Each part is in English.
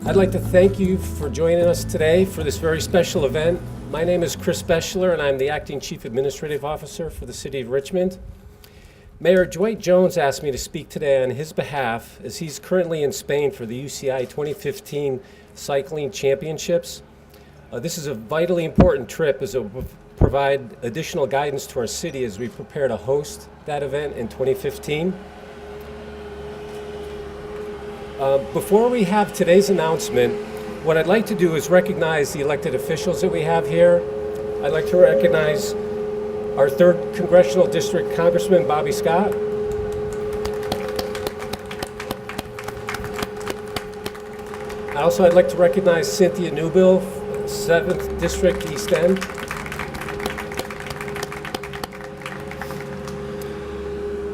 I'd like to thank you for joining us today for this very special event. My name is Chris Beschler, and I'm the Acting Chief Administrative Officer for the City of Richmond. Mayor Dwight Jones asked me to speak today on his behalf as he's currently in Spain for the UCI 2015 Cycling Championships. This is a vitally important trip as it will provide additional guidance to our city as we prepare to host that event in 2015. Before we have today's announcement, what I'd like to do is recognize the elected officials that we have here. I'd like to recognize our 3rd Congressional District Congressman Bobby Scott. I'd like to recognize Cynthia Newbill, 7th District East End.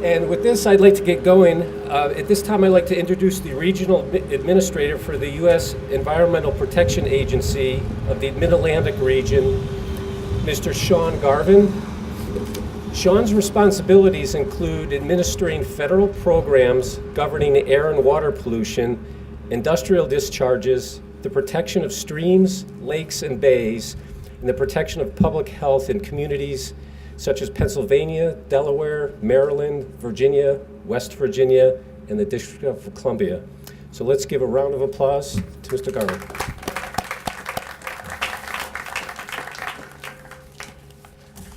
And with this, I'd like to get going. At this time, I'd like to introduce the Regional Administrator for the U.S. Environmental Protection Agency of the Mid-Atlantic region, Mr. Sean Garvin. Sean's responsibilities include administering federal programs governing air and water pollution, industrial discharges, the protection of streams, lakes, and bays, and the protection of public health in communities such as Pennsylvania, Delaware, Maryland, Virginia, West Virginia, and the District of Columbia. So let's give a round of applause to Mr. Garvin.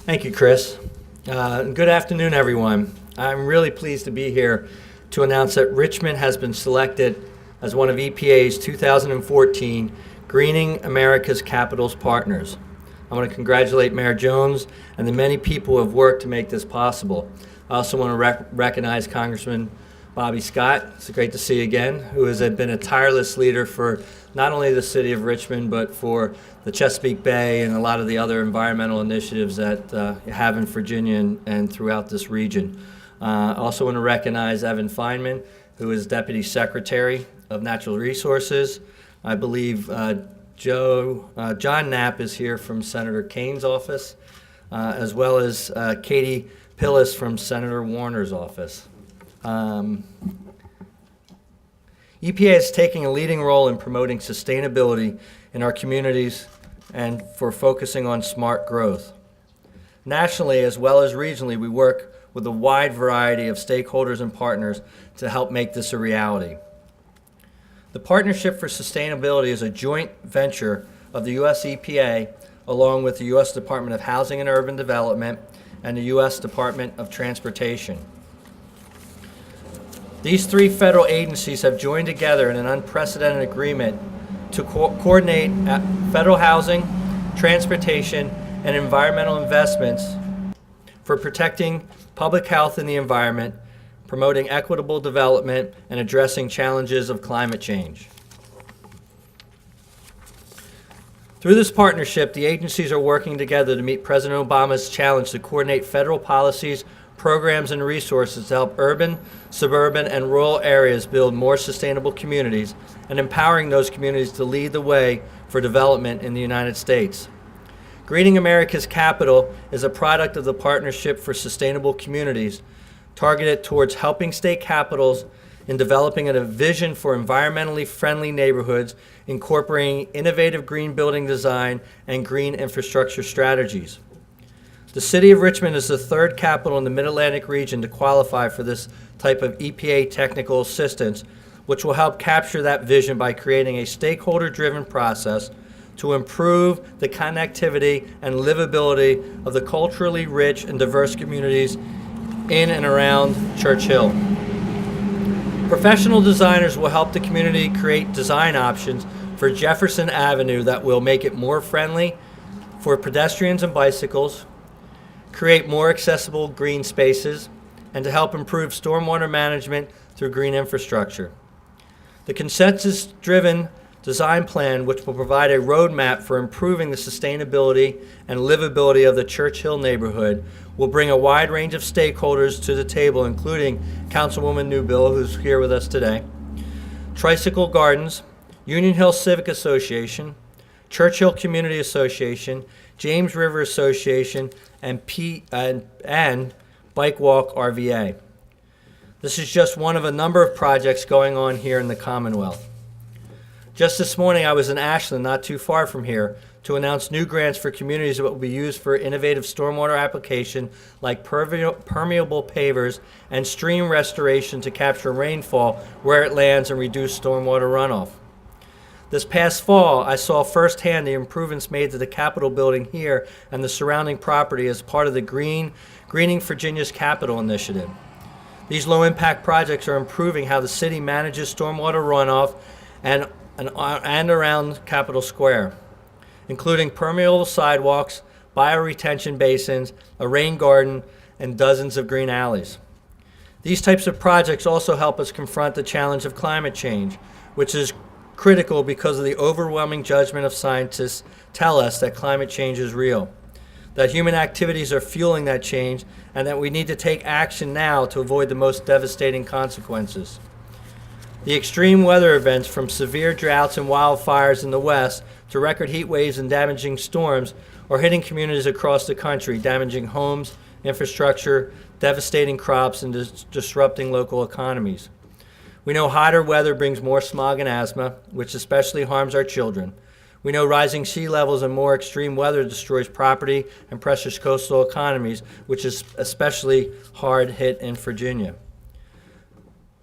Thank you, Chris. Good afternoon, everyone. I'm really pleased to be here to announce that Richmond has been selected as one of EPA's 2014 Greening America's Capitals Partners. I want to congratulate Mayor Jones and the many people who have worked to make this possible. I also want to recognize Congressman Bobby Scott. It's great to see you again, who has been a tireless leader for not only the city of Richmond, but for the Chesapeake Bay and a lot of the other environmental initiatives that you have in Virginia and throughout this region. I also want to recognize Evan Feynman, who is Deputy Secretary of Natural Resources. I believe John Knapp is here from Senator Kane's office, as well as Katie Pillis from Senator Warner's office. EPA is taking a leading role in promoting sustainability in our communities and for focusing on smart growth. Nationally, as well as regionally, we work with a wide variety of stakeholders and partners to help make this a reality. The Partnership for Sustainability is a joint venture of the U.S. EPA along with the U.S. Department of Housing and Urban Development and the U.S. Department of Transportation. These 3 federal agencies have joined together in an unprecedented agreement to coordinate federal housing, transportation, and environmental investments for protecting public health and the environment, promoting equitable development, and addressing challenges of climate change. Through this partnership, the agencies are working together to meet President Obama's challenge to coordinate federal policies, programs, and resources to help urban, suburban, and rural areas build more sustainable communities and empowering those communities to lead the way for development in the United States. Greening America's Capital is a product of the Partnership for Sustainable Communities, targeted towards helping state capitals in developing a vision for environmentally friendly neighborhoods, incorporating innovative green building design and green infrastructure strategies. The City of Richmond is the 3rd capital in the Mid-Atlantic region to qualify for this type of EPA technical assistance, which will help capture that vision by creating a stakeholder-driven process to improve the connectivity and livability of the culturally rich and diverse communities in and around Churchill. Professional designers will help the community create design options for Jefferson Avenue that will make it more friendly for pedestrians and bicycles, create more accessible green spaces, and to help improve stormwater management through green infrastructure. The consensus-driven design plan, which will provide a roadmap for improving the sustainability and livability of the Churchill neighborhood, will bring a wide range of stakeholders to the table, including Councilwoman Newbill, who's here with us today, Tricycle Gardens, Union Hill Civic Association, Churchill Community Association, James River Association, and Bike Walk RVA. This is just one of a number of projects going on here in the Commonwealth. Just this morning, I was in Ashland, not too far from here, to announce new grants for communities that will be used for innovative stormwater application like permeable pavers and stream restoration to capture rainfall where it lands and reduce stormwater runoff. This past fall, I saw firsthand the improvements made to the Capitol building here and the surrounding property as part of the Greening Virginia's Capital initiative. These low-impact projects are improving how the city manages stormwater runoff and around Capitol Square, including permeable sidewalks, bioretention basins, a rain garden, and dozens of green alleys. These types of projects also help us confront the challenge of climate change, which is critical because of the overwhelming judgment of scientists tell us that climate change is real, that human activities are fueling that change, and that we need to take action now to avoid the most devastating consequences. The extreme weather events, from severe droughts and wildfires in the West to record heat waves and damaging storms, are hitting communities across the country, damaging homes, infrastructure, devastating crops, and disrupting local economies. We know hotter weather brings more smog and asthma, which especially harms our children. We know rising sea levels and more extreme weather destroys property and pressures coastal economies, which is especially hard hit in Virginia.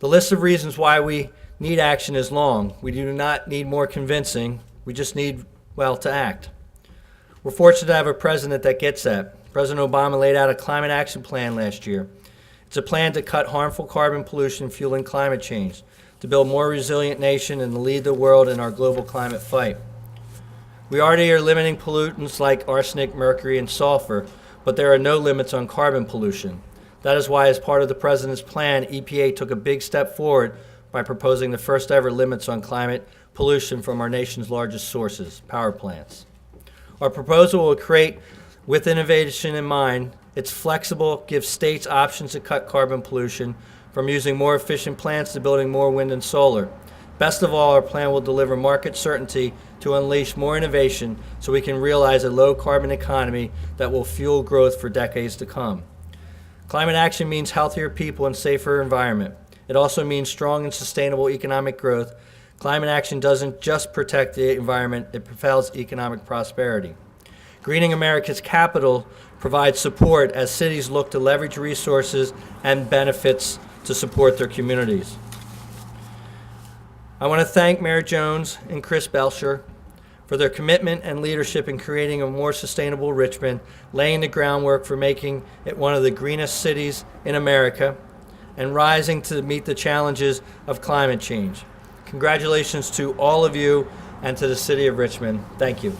The list of reasons why we need action is long. We do not need more convincing. We just need, to act. We're fortunate to have a president that gets that. President Obama laid out a climate action plan last year. It's a plan to cut harmful carbon pollution fueling climate change, to build a more resilient nation, and to lead the world in our global climate fight. We already are limiting pollutants like arsenic, mercury, and sulfur, but there are no limits on carbon pollution. That is why, as part of the President's plan, EPA took a big step forward by proposing the first ever limits on climate pollution from our nation's largest sources, power plants. Our proposal will create, with innovation in mind, it's flexible, gives states options to cut carbon pollution, from using more efficient plants to building more wind and solar. Best of all, our plan will deliver market certainty to unleash more innovation so we can realize a low carbon economy that will fuel growth for decades to come. Climate action means healthier people and safer environment. It also means strong and sustainable economic growth. Climate action doesn't just protect the environment, it propels economic prosperity. Greening America's Capital provides support as cities look to leverage resources and benefits to support their communities. I want to thank Mayor Jones and Chris Belcher for their commitment and leadership in creating a more sustainable Richmond, laying the groundwork for making it one of the greenest cities in America, and rising to meet the challenges of climate change. Congratulations to all of you and to the City of Richmond. Thank you.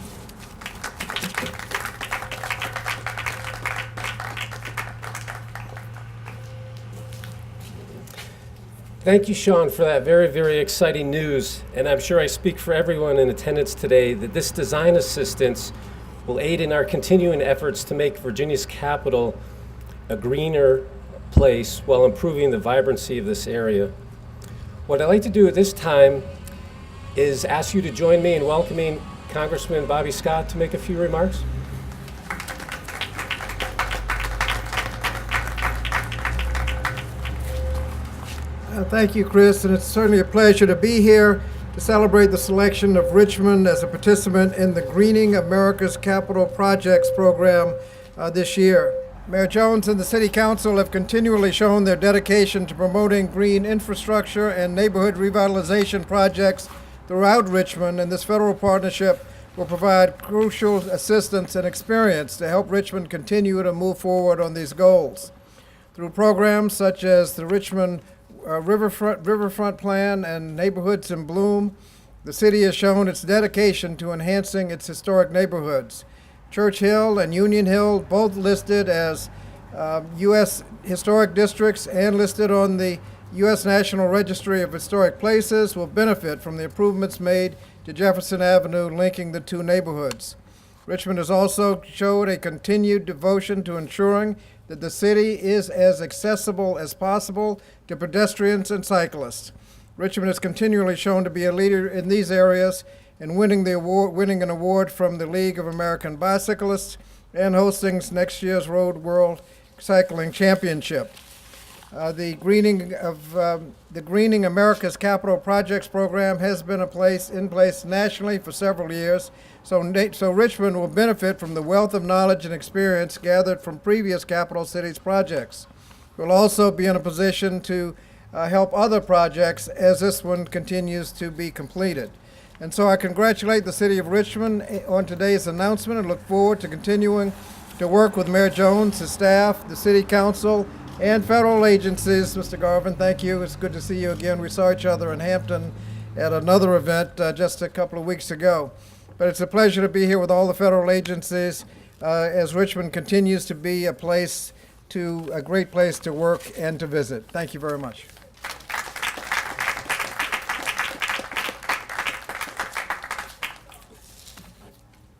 Thank you, Sean, for that very, very exciting news. And I'm sure I speak for everyone in attendance today that this design assistance will aid in our continuing efforts to make Virginia's capital a greener place while improving the vibrancy of this area. What I'd like to do at this time is ask you to join me in welcoming Congressman Bobby Scott to make a few remarks. Thank you, Chris, and it's certainly a pleasure to be here to celebrate the selection of Richmond as a participant in the Greening America's Capital Projects program this year. Mayor Jones and the City Council have continually shown their dedication to promoting green infrastructure and neighborhood revitalization projects throughout Richmond, and this federal partnership will provide crucial assistance and experience to help Richmond continue to move forward on these goals. Through programs such as the Richmond Riverfront Plan and Neighborhoods in Bloom, the city has shown its dedication to enhancing its historic neighborhoods. Church Hill and Union Hill, both listed as U.S. historic districts and listed on the U.S. National Registry of Historic Places, will benefit from the improvements made to Jefferson Avenue linking the two neighborhoods. Richmond has also showed a continued devotion to ensuring that the city is as accessible as possible to pedestrians and cyclists. Richmond has continually shown to be a leader in these areas and winning an award from the League of American Bicyclists and hosting next year's Road World Cycling Championship. The Greening America's Capital Projects program has been in place nationally for several years, so Richmond will benefit from the wealth of knowledge and experience gathered from previous capital cities projects. We'll also be in a position to help other projects as this one continues to be completed. And so I congratulate the City of Richmond on today's announcement and look forward to continuing to work with Mayor Jones, his staff, the City Council, and federal agencies. Mr. Garvin, thank you. It's good to see you again. We saw each other in Hampton at another event just a couple of weeks ago. But it's a pleasure to be here with all the federal agencies as Richmond continues to be a great place to work and to visit. Thank you very much.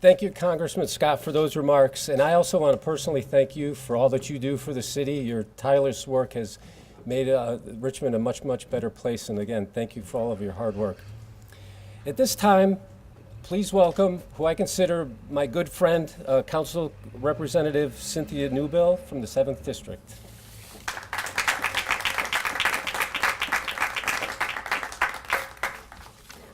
Thank you, Congressman Scott, for those remarks. And I also want to personally thank you for all that you do for the city. Your tireless work has made Richmond a much, much better place. And again, thank you for all of your hard work. At this time, please welcome who I consider my good friend, Council Representative Cynthia Newbill from the 7th District.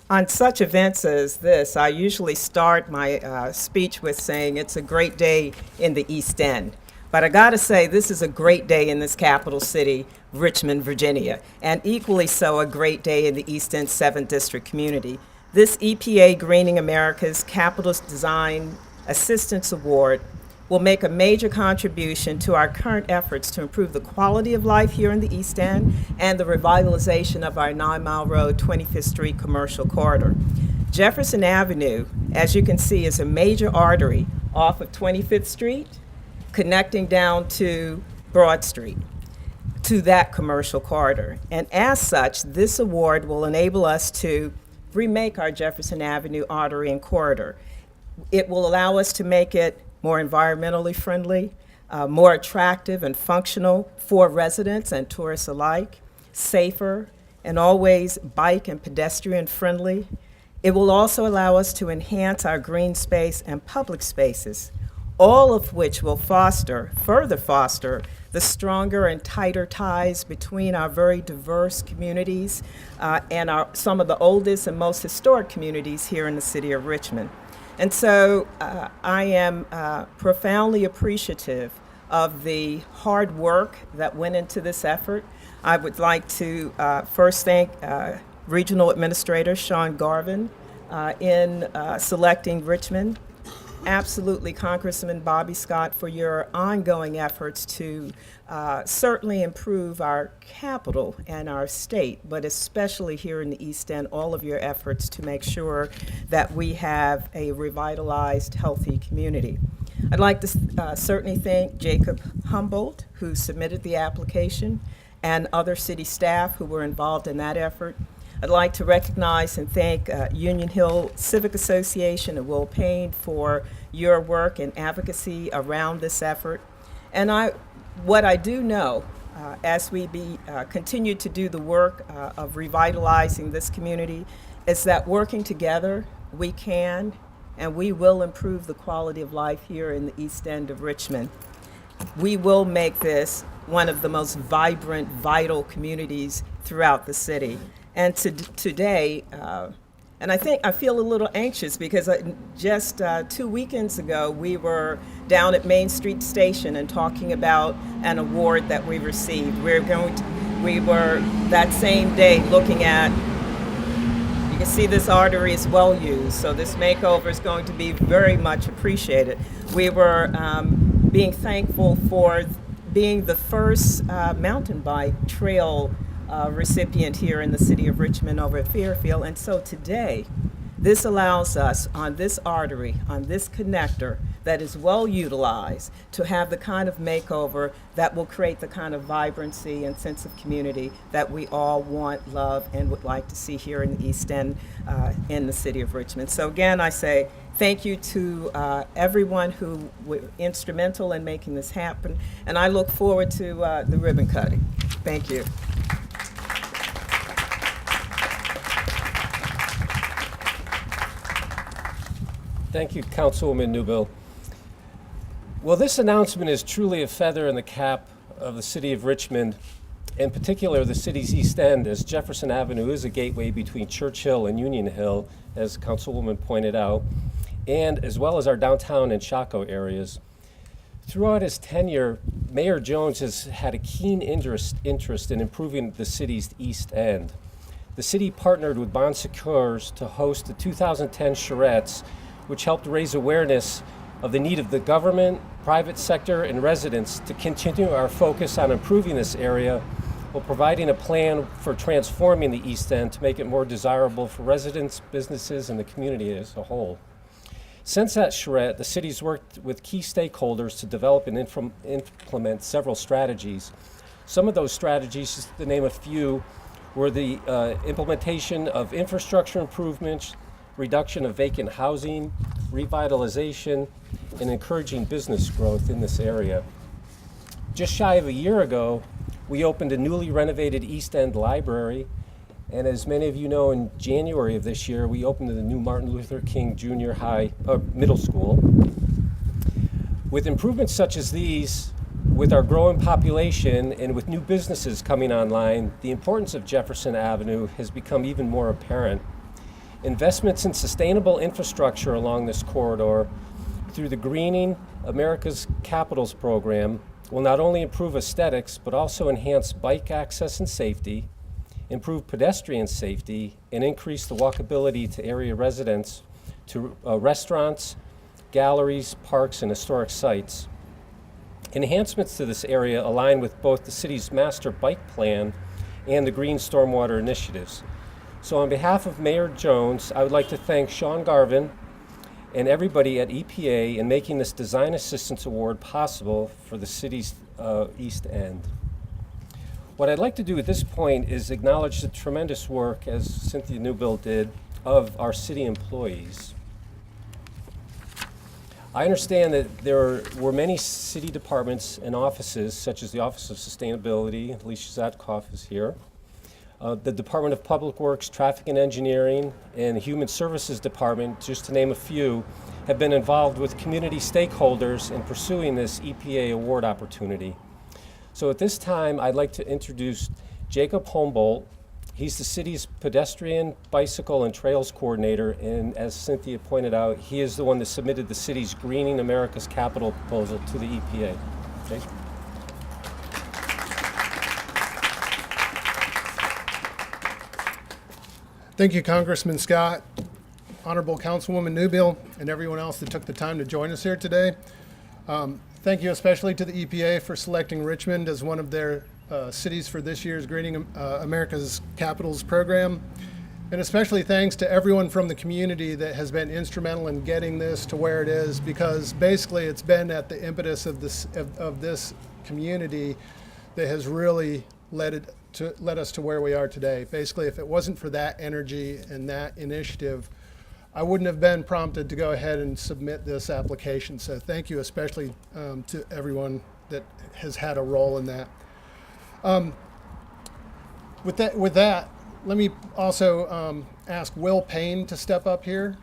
On such events as this, I usually start my speech with saying it's a great day in the East End. But I gotta say, this is a great day in this capital city, Richmond, Virginia, and equally so a great day in the East End 7th District community. This EPA Greening America's Capital Design Assistance Award will make a major contribution to our current efforts to improve the quality of life here in the East End and the revitalization of our 9 Mile Road, 25th Street commercial corridor. Jefferson Avenue, as you can see, is a major artery off of 25th Street, connecting down to Broad Street, to that commercial corridor. And as such, this award will enable us to remake our Jefferson Avenue artery and corridor. It will allow us to make it more environmentally friendly, more attractive and functional for residents and tourists alike, safer, and always bike and pedestrian friendly. It will also allow us to enhance our green space and public spaces, all of which will further foster the stronger and tighter ties between our very diverse communities and some of the oldest and most historic communities here in the city of Richmond. And so I am profoundly appreciative of the hard work that went into this effort. I would like to first thank Regional Administrator Sean Garvin in selecting Richmond. Absolutely, Congressman Bobby Scott, for your ongoing efforts to certainly improve our capital and our state, but especially here in the East End, all of your efforts to make sure that we have a revitalized, healthy community. I'd like to certainly thank Jacob Humboldt, who submitted the application, and other city staff who were involved in that effort. I'd like to recognize and thank Union Hill Civic Association and Will Payne for your work and advocacy around this effort. And what I do know, as we continue to do the work of revitalizing this community, is that working together, we can and we will improve the quality of life here in the East End of Richmond. We will make this one of the most vibrant, vital communities throughout the city. And today, and I feel a little anxious because just 2 weekends ago, we were down at Main Street Station and talking about an award that we received. We were that same day looking at, you can see this artery is well used, so this makeover is going to be very much appreciated. We were being thankful for being the first mountain bike trail recipient here in the city of Richmond over at Fairfield. And so today, this allows us on this artery, on this connector that is well utilized, to have the kind of makeover that will create the kind of vibrancy and sense of community that we all want, love, and would like to see here in the East End in the city of Richmond. So again, I say thank you to everyone who were instrumental in making this happen, and I look forward to the ribbon cutting. Thank you. Thank you, Councilwoman Newbill. Well, this announcement is truly a feather in the cap of the city of Richmond in particular the city's East End, as Jefferson Avenue is a gateway between Churchill and Union Hill, as Councilwoman pointed out, and as well as our downtown and Chaco areas. Throughout his tenure, Mayor Jones has had a keen interest in improving the city's East End. The city partnered with Bon Secours to host the 2010 charrettes, which helped raise awareness of the need of the government, private sector, and residents to continue our focus on improving this area while providing a plan for transforming the East End to make it more desirable for residents, businesses, and the community as a whole. Since that charrette, the city's worked with key stakeholders to develop and implement several strategies. Some of those strategies, just to name a few, were the implementation of infrastructure improvements, reduction of vacant housing, revitalization, and encouraging business growth in this area. Just shy of a year ago, we opened a newly renovated East End library, and as many of you know, in January of this year, we opened the new Martin Luther King Junior Middle School. With improvements such as these, with our growing population and with new businesses coming online, the importance of Jefferson Avenue has become even more apparent. Investments in sustainable infrastructure along this corridor through the Greening America's Capitals program will not only improve aesthetics, but also enhance bike access and safety, improve pedestrian safety, and increase the walkability to area residents, to restaurants, galleries, parks, and historic sites. Enhancements to this area align with both the city's master bike plan and the green stormwater initiatives. So on behalf of Mayor Jones, I would like to thank Sean Garvin and everybody at EPA in making this Design Assistance Award possible for the city's East End. What I'd like to do at this point is acknowledge the tremendous work, as Cynthia Newbill did, of our city employees. I understand that there were many city departments and offices, such as the Office of Sustainability, Alicia Zatkoff is here, the Department of Public Works, Traffic and Engineering, and the Human Services Department, just to name a few, have been involved with community stakeholders in pursuing this EPA award opportunity. So at this time, I'd like to introduce Jacob Humboldt. He's the city's pedestrian, bicycle, and trails coordinator, and as Cynthia pointed out, he is the one that submitted the city's Greening America's Capital proposal to the EPA. Okay. Thank you, Congressman Scott, Honorable Councilwoman Newbill, and everyone else that took the time to join us here today. Thank you especially to the EPA for selecting Richmond as one of their cities for this year's Greening America's Capitals program. And especially thanks to everyone from the community that has been instrumental in getting this to where it is, because basically it's been at the impetus of this community that has really led us to where we are today. Basically, if it wasn't for that energy and that initiative, I wouldn't have been prompted to go ahead and submit this application. So thank you especially to everyone that has had a role in that. With that, let me also ask Will Payne to step up here.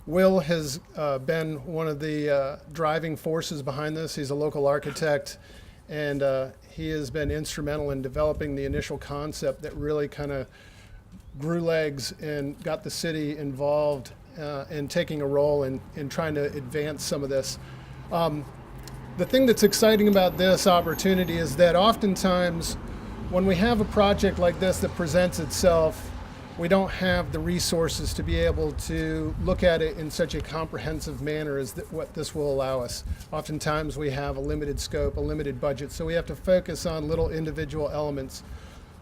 Will has been one of the driving forces behind this. He's a local architect, and he has been instrumental in developing the initial concept that really kind of grew legs and got the city involved in taking a role in trying to advance some of this. The thing that's exciting about this opportunity is that oftentimes when we have a project like this that presents itself, we don't have the resources to be able to look at it in such a comprehensive manner as what this will allow us. Oftentimes we have a limited scope, a limited budget, so we have to focus on little individual elements.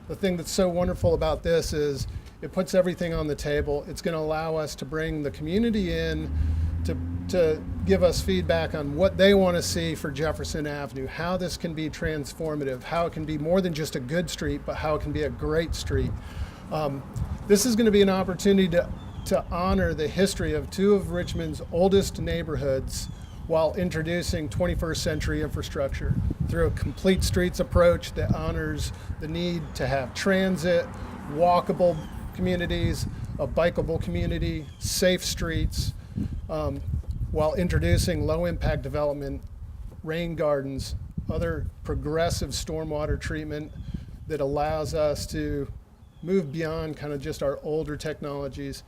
The thing that's so wonderful about this is it puts everything on the table. It's going to allow us to bring the community in to give us feedback on what they want to see for Jefferson Avenue, how this can be transformative, how it can be more than just a good street, but how it can be a great street. This is going to be an opportunity to honor the history of two of Richmond's oldest neighborhoods while introducing 21st century infrastructure through a complete streets approach that honors the need to have transit, walkable communities, a bikeable community, safe streets, while introducing low impact development, rain gardens, other progressive stormwater treatment, that allows us to move beyond kind of just our older technologies.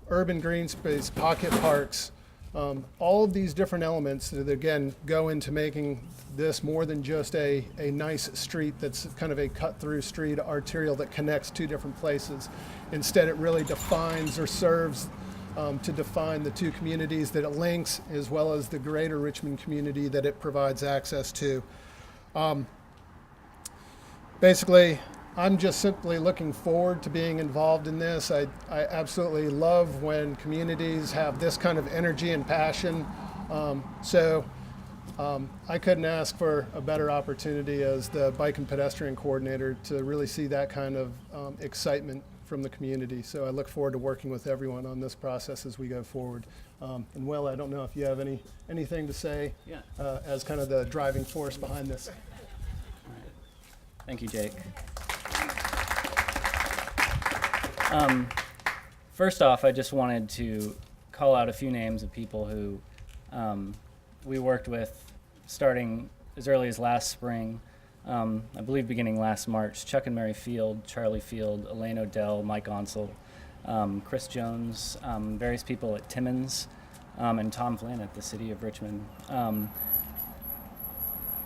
Urban green space, pocket parks, all of these different elements that again go into making this more than just a nice street that's kind of a cut-through street, arterial that connects two different places. Instead, it really defines or serves to define the two communities that it links, as well as the greater Richmond community that it provides access to. Basically, I'm just simply looking forward to being involved in this. I absolutely love when communities have this kind of energy and passion. I couldn't ask for a better opportunity as the bike and pedestrian coordinator to really see that kind of excitement from the community. So I look forward to working with everyone on this process as we go forward. And Will, I don't know if you have anything to say as kind of the driving force behind this. Thank you, Jake. First off, I just wanted to call out a few names of people who we worked with starting as early as last spring, I believe beginning last March. Chuck and Mary Field, Charlie Field, Elaine Odell, Mike Onsel, Chris Jones, various people at Timmins, and Tom Flynn at the City of Richmond.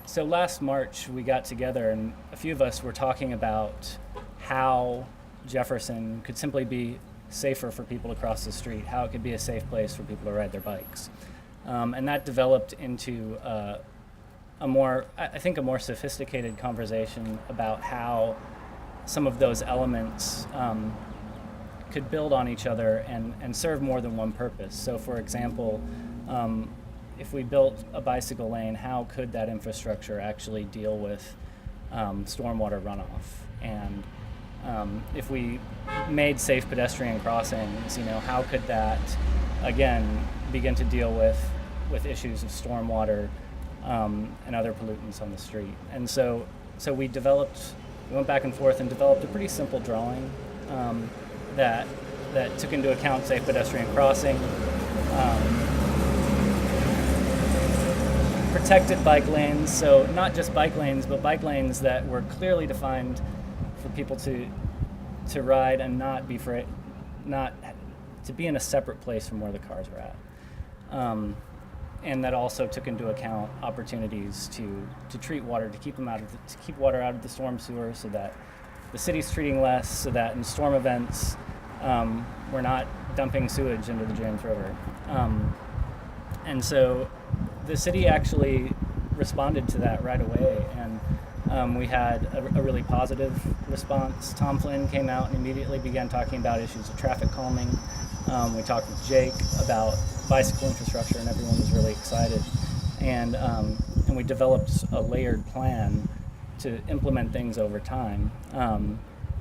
So last March we got together and a few of us were talking about how Jefferson could simply be safer for people to cross the street, how it could be a safe place for people to ride their bikes. And that developed into a more sophisticated conversation about how some of those elements could build on each other and serve more than one purpose. So for example, if we built a bicycle lane, how could that infrastructure actually deal with stormwater runoff? And if we made safe pedestrian crossings, how could that, again, begin to deal with issues of stormwater and other pollutants on the street? And so we went back and forth and developed a pretty simple drawing that took into account safe pedestrian crossing, protected bike lanes, so not just bike lanes, but bike lanes that were clearly defined for people to ride and not to be in a separate place from where the cars are at. And that also took into account opportunities to treat water, to keep water out of the storm sewer, so that the city's treating less, so that in storm events we're not dumping sewage into the James River. And so the city actually responded to that right away, and we had a really positive response. Tom Flynn came out and immediately began talking about issues of traffic calming. We talked with Jake about bicycle infrastructure, and everyone was really excited. And we developed a layered plan to implement things over time.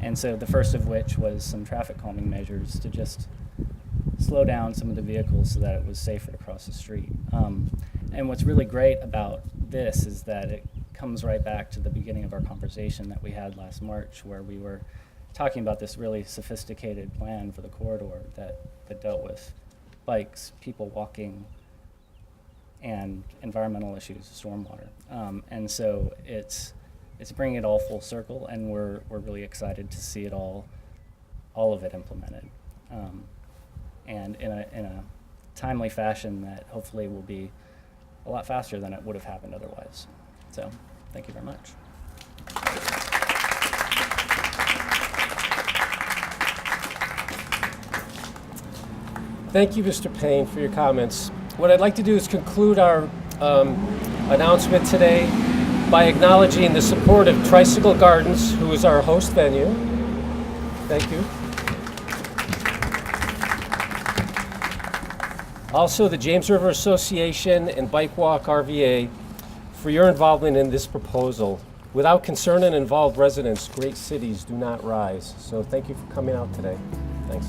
And so the first of which was some traffic calming measures to just slow down some of the vehicles so that it was safer to cross the street. And what's really great about this is that it comes right back to the beginning of our conversation that we had last March, where we were talking about this really sophisticated plan for the corridor that dealt with bikes, people walking, and environmental issues, stormwater. And so it's bringing it all full circle, and we're really excited to see it all of it implemented, and in a timely fashion that hopefully will be a lot faster than it would have happened otherwise. So, thank you very much. Thank you, Mr. Payne, for your comments. What I'd like to do is conclude our announcement today by acknowledging the support of Tricycle Gardens, who is our host venue. Thank you. Also, the James River Association and Bike Walk RVA for your involvement in this proposal. Without concerned and involved residents, great cities do not rise. So thank you for coming out today. Thanks.